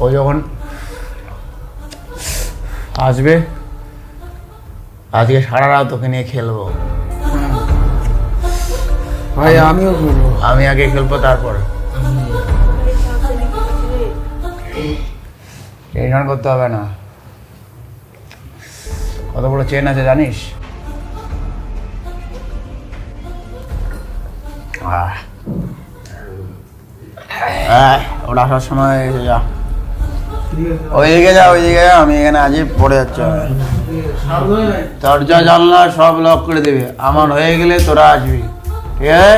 ও যখন আসবে আজকে সারা রাত ওকে নিয়ে খেলবো। ভাই আমিও খেলবো। আমি আগে খেলবো, তারপর টেনশন করতে হবে না। কত বড় চেন আছে জানিস? ওটা আসার সময় যা, ওইদিকে যা, আমি এখানে আজই পড়ে যাচ্ছি। দরজা জানলা সব লক করে দেবে, আমার হয়ে গেলে তোরা আসবি, ঠিক আছে?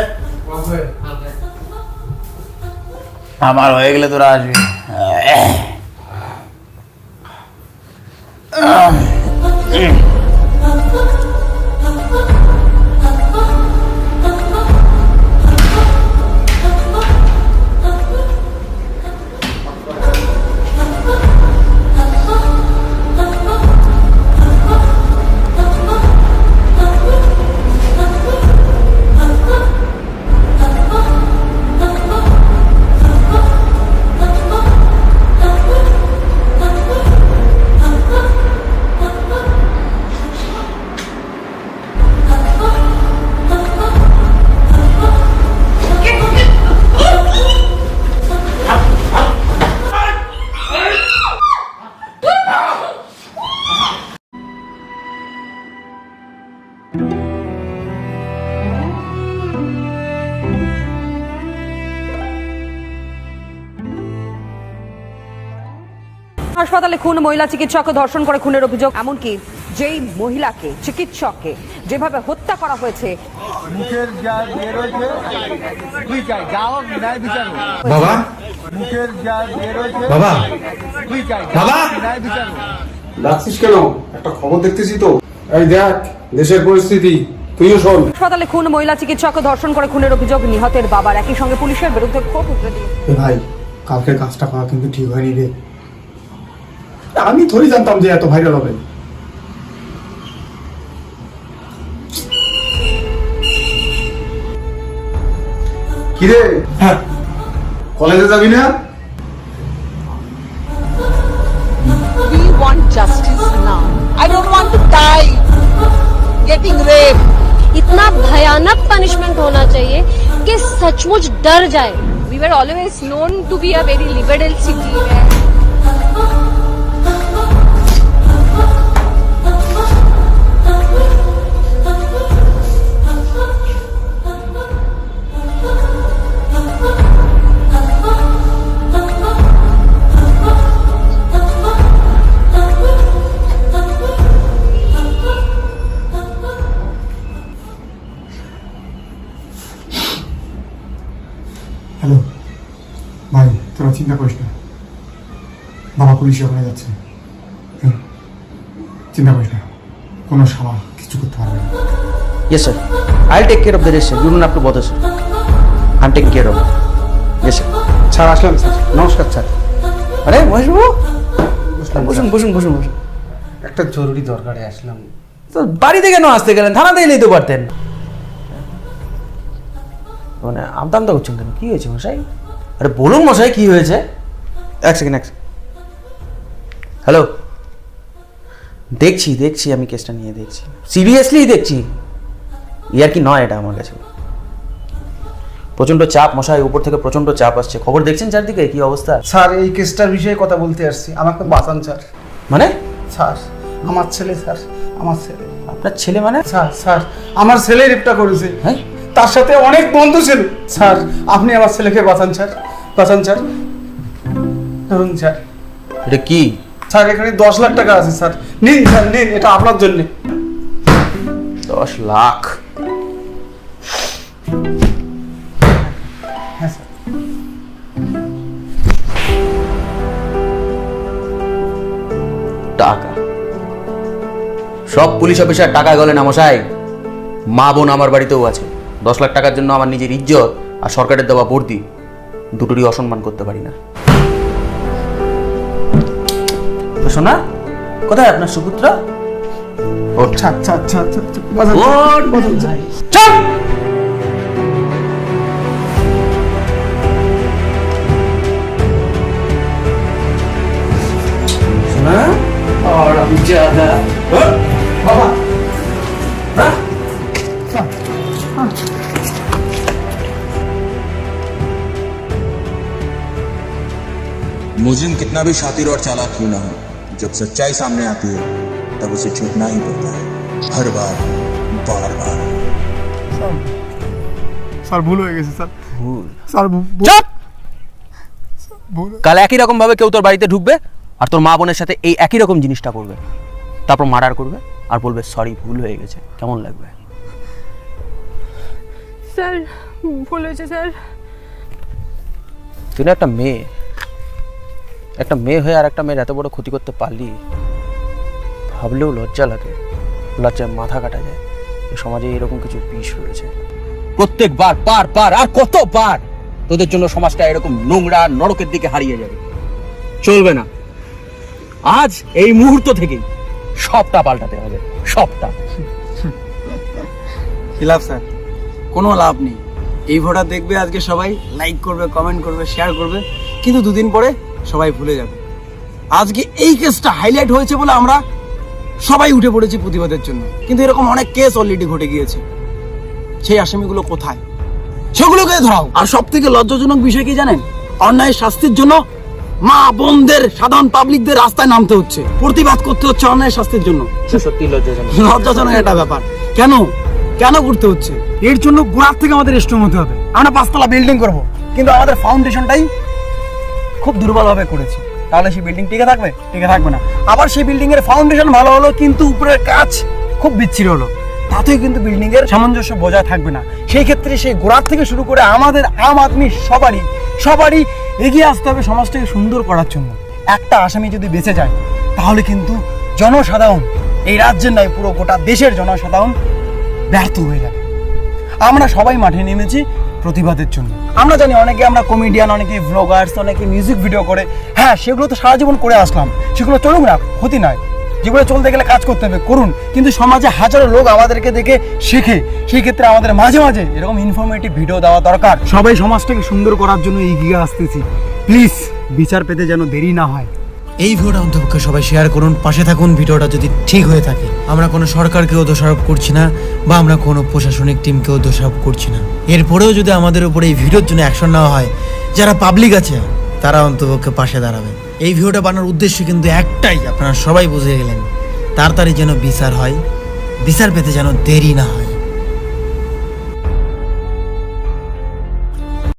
আমার হয়ে গেলে তোরা আসবি। হাসপাতালে খুন, মহিলা চিকিৎসককে ধর্ষণ করে খুনের অভিযোগ। এমনকি যেই মহিলাকে, চিকিৎসককে যেভাবে হত্যা করা হয়েছে। মুখের যা বের হয়েছে তুই চাই যাও ন্যায় বিচার হোক। বাবা মুখের যা বের হয়েছে বাবা তুই চাই বাবা ন্যায় বিচার হোক। ডাকছিস কেন? একটা খবর দেখতেছি তো। এই দেখ দেশের পরিস্থিতি, তুইও শোন। হাসপাতালে খুন, মহিলা চিকিৎসককে ধর্ষণ করে খুনের অভিযোগ। নিহতের বাবার একই সঙ্গে পুলিশের বিরুদ্ধে ক্ষোভ উগরে দিল। ভাই কালকের কাজটা করা কিন্তু ঠিক হয়নি রে। আমি থোড়ি জানতাম যে এত ভাইরাল হবে। কিরে, হ্যাঁ কলেজে যাবি না? We want justice now. I don't want to die getting raped. इतना भयानक पनिशमेंट होना चाहिए कि सचमुच डर जाए। We were always known to be a very liberal city where hello ভাই, তোরা চিন্তা করিস না, বাবা পুলিশ ওখানে যাচ্ছে। চিন্তা করিস না, কোনো শালা কিছু করতে পারবে না। Yes sir, I'll take care of the rest sir. You don't have to bother sir. I'm taking care of it. Yes sir. Sir Aslam sir. নমস্কার স্যার। আরে মহেশ বাবু, বসুন বসুন বসুন বসুন। একটা জরুরি দরকারে আসলাম। তো বাড়িতে কেন আসতে গেলেন? থানাতে এলেই তো পারতেন। মানে আমতা আমতা করছেন কেন? কি হয়েছে মশাই? আরে বলুন মশাই কি হয়েছে? এক সেকেন্ড হ্যালো, দেখছি আমি কেসটা নিয়ে দেখছি, সিরিয়াসলি দেখছি। ইয়ার কি নয় এটা আমার কাছে। প্রচন্ড চাপ মশাই, উপর থেকে প্রচন্ড চাপ আসছে। খবর দেখছেন চারদিকে কি অবস্থা? স্যার এই কেসটার বিষয়ে কথা বলতে আসছি, আমাকে বাঁচান স্যার। মানে স্যার আমার ছেলে, স্যার আমার ছেলে। আপনার ছেলে মানে? স্যার আমার ছেলে রেপটা করেছে। হ্যাঁ, তার সাথে অনেক বন্ধু ছিল। স্যার আপনি আমার ছেলেকে বাঁচান স্যার, বাঁচান স্যার। ধরুন স্যার। এটা কি? স্যার এখানে 10 লাখ টাকা আছে স্যার, নিন স্যার নিন, এটা আপনার জন্য। 10 লাখ? হ্যাঁ স্যার। টাকা সব পুলিশ অফিসার টাকা গলে না মশাই। মা বোন আমার বাড়িতেও আছে। 10 লাখ টাকার জন্য আমার নিজের ইজ্জত আর সরকারের দেওয়া বর্দি দুটোরই অসম্মান করতে পারি না। শোনা, কোথায় আপনার সুপুত্র? আচ্ছা আচ্ছা আচ্ছা আচ্ছা চল। मुजिम कितना भी शातिर और चालाक क्यों ना हो, जब सच्चाई सामने आती है तब उसे छूटना ही पड़ता है, हर बार बार बार। স্যার ভুল হয়ে গেছে স্যার ভুল স্যার চুপ! ভুল কাল একই রকম ভাবে কেউ তোর বাড়িতে ঢুকবে আর তোর মা বোনের সাথে এই একই রকম জিনিসটা করবে, তারপর মার্ডার করবে আর বলবে সরি ভুল হয়ে গেছে। কেমন লাগবে? স্যার ভুল হয়েছে স্যার। তুই না একটা মেয়ে হয়ে আর একটা মেয়ের এত বড় ক্ষতি করতে পারলি, ভাবলেও লজ্জা লাগে, লজ্জায় মাথা কাটা যায়। এই সমাজে এরকম কিছু বিষ রয়েছে। প্রত্যেকবার পার আর কতবার তোদের জন্য সমাজটা এরকম নোংরা নরকের দিকে হারিয়ে যাবে। চলবে না। আজ এই মুহূর্ত থেকেই সবটা পাল্টাতে হবে, সবটা। কি লাভ স্যার? কোনো লাভ নেই। এই ভিডিওটা দেখবে আজকে সবাই, লাইক করবে, কমেন্ট করবে, শেয়ার করবে, কিন্তু দুদিন পরে সবাই ভুলে যাবে। আজকে এই কেসটা হাইলাইট হয়েছে বলে আমরা সবাই উঠে পড়েছি প্রতিবাদের জন্য, কিন্তু এরকম অনেক কেস অলরেডি ঘটে গিয়েছে। সেই আসামিগুলো কোথায়? সেগুলোকে ধরাও। আর সব থেকে লজ্জাজনক বিষয় কি জানেন? অন্যায় শাস্তির জন্য মা বোনদের, সাধারণ পাবলিকদের রাস্তায় নামতে হচ্ছে, প্রতিবাদ করতে হচ্ছে অন্যায় শাস্তির জন্য। সত্যি লজ্জাজনক একটা ব্যাপার। কেন করতে হচ্ছে? এর জন্য গোড়ার থেকে আমাদের স্ট্রং হতে হবে। আমরা 5 তলা বিল্ডিং করব, কিন্তু আমাদের ফাউন্ডেশনটাই খুব দুর্বলভাবে করেছি। তাহলে সেই বিল্ডিং টিকে থাকবে? টিকে থাকবে না। আবার সেই বিল্ডিং এর ফাউন্ডেশন ভালো হলো, কিন্তু উপরের কাজ খুব বিচ্ছিরি হলো, তাতেও কিন্তু বিল্ডিং এর সামঞ্জস্য বজায় থাকবে না। সেই ক্ষেত্রে সেই গোড়ার থেকে শুরু করে আমাদের আম আদমি সবারই এগিয়ে আসতে হবে সমাজটাকে সুন্দর করার জন্য। একটা আসামি যদি বেঁচে যায় তাহলে কিন্তু জনসাধারণ, এই রাজ্যের নয় পুরো গোটা দেশের জনসাধারণ ব্যর্থ হয়ে যাবে। আমরা সবাই মাঠে নেমেছি প্রতিবাদের জন্য। আমরা জানি অনেকে আমরা কমেডিয়ান, অনেকে ব্লগার্স, অনেকে মিউজিক ভিডিও করে। হ্যাঁ, সেগুলো তো সারা জীবন করে আসলাম, সেগুলো চলুক না, ক্ষতি নয়। জীবনে চলতে গেলে কাজ করতে হবে, করুন। কিন্তু সমাজে হাজারো লোক আমাদেরকে দেখে শেখে, সেই ক্ষেত্রে আমাদের মাঝে মাঝে এরকম ইনফরমেটিভ ভিডিও দেওয়া দরকার। সবাই সমাজটাকে সুন্দর করার জন্য এগিয়ে আসতেছি। প্লিজ বিচার পেতে যেন দেরি না হয়। এই ভিডিওটা অন্তপক্ষে সবাই শেয়ার করুন, পাশে থাকুন ভিডিওটা যদি ঠিক হয়ে থাকে। আমরা কোনো সরকারকেও দোষারোপ করছি না, বা আমরা কোনো প্রশাসনিক টিমকেও দোষারোপ করছি না। এরপরেও যদি আমাদের উপরে এই ভিডিওর জন্য অ্যাকশন নেওয়া হয়, যারা পাবলিক আছে তারা অন্তপক্ষে পাশে দাঁড়াবে। এই ভিডিওটা বানানোর উদ্দেশ্য কিন্তু একটাই, আপনারা সবাই বুঝে গেলেন। তাড়াতাড়ি যেন বিচার হয়, বিচার পেতে যেন দেরি না হয়।